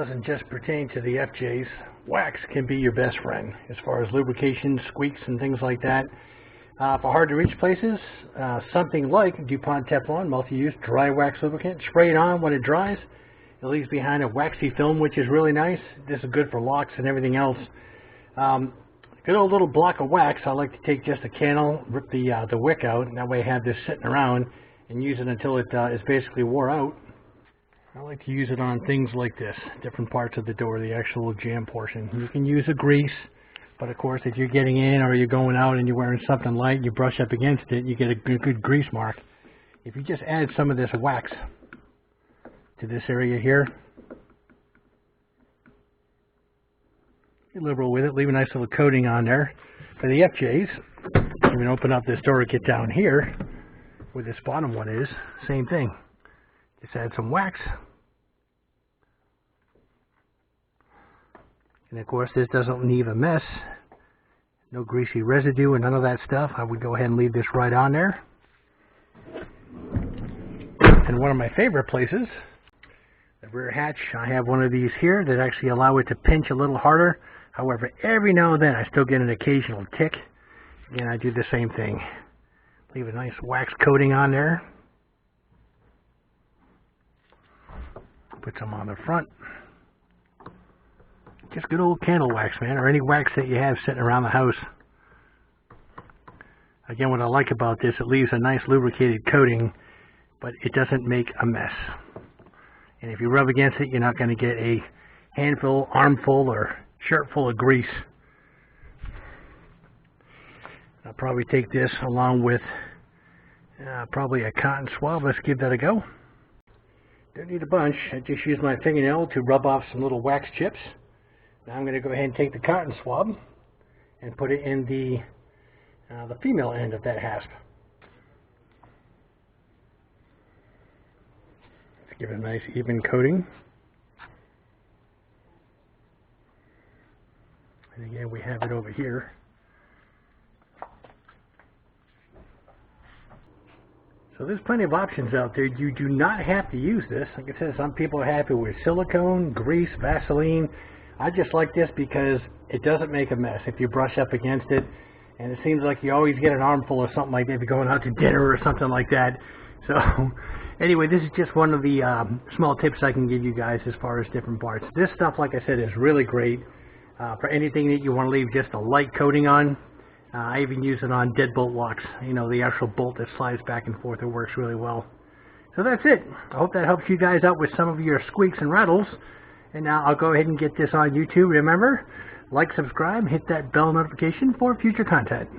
doesn't just pertain to the FJs. Wax can be your best friend as far as lubrication, squeaks, and things like that. For hard to reach places, something like DuPont Teflon multi-use dry wax lubricant. Spray it on when it dries. It leaves behind a waxy film, which is really nice. This is good for locks and everything else. Good old little block of wax. I like to take just a candle, rip the wick out, and that way I have this sitting around and use it until it is basically wore out. I like to use it on things like this, different parts of the door, the actual jam portion. You can use a grease, but of course if you're getting in or you're going out and you're wearing something light, you brush up against it, you get a good grease mark. If you just add some of this wax to this area here, be liberal with it, leave a nice little coating on there. For the FJs, even open up this door, get down here where this bottom one is, same thing. Just add some wax. And of course this doesn't leave a mess. No greasy residue and none of that stuff. I would go ahead and leave this right on there. And one of my favorite places, the rear hatch, I have one of these here that actually allow it to pinch a little harder. However, every now and then I still get an occasional tick. Again, I do the same thing. Leave a nice wax coating on there. Put some on the front. Just good old candle wax, man, or any wax that you have sitting around the house. Again, what I like about this, it leaves a nice lubricated coating, but it doesn't make a mess. And if you rub against it, you're not going to get a handful, armful, or shirtful of grease. I'll probably take this along with probably a cotton swab. Let's give that a go. Don't need a bunch. I just use my fingernail to rub off some little wax chips. Now I'm going to go ahead and take the cotton swab and put it in the female end of that hasp. Let's give it a nice even coating. And again, we have it over here. So there's plenty of options out there. You do not have to use this. Like I said, some people are happy with silicone, grease, Vaseline. I just like this because it doesn't make a mess if you brush up against it. And it seems like you always get an armful or something like that if you're going out to dinner or something like that. So anyway, this is just one of the small tips I can give you guys as far as different parts. This stuff, like I said, is really great for anything that you want to leave just a light coating on. I even use it on deadbolt locks. You know, the actual bolt that slides back and forth. It works really well. So that's it. I hope that helps you guys out with some of your squeaks and rattles. And now I'll go ahead and get this on YouTube. Remember, like, subscribe, hit that bell notification for future content.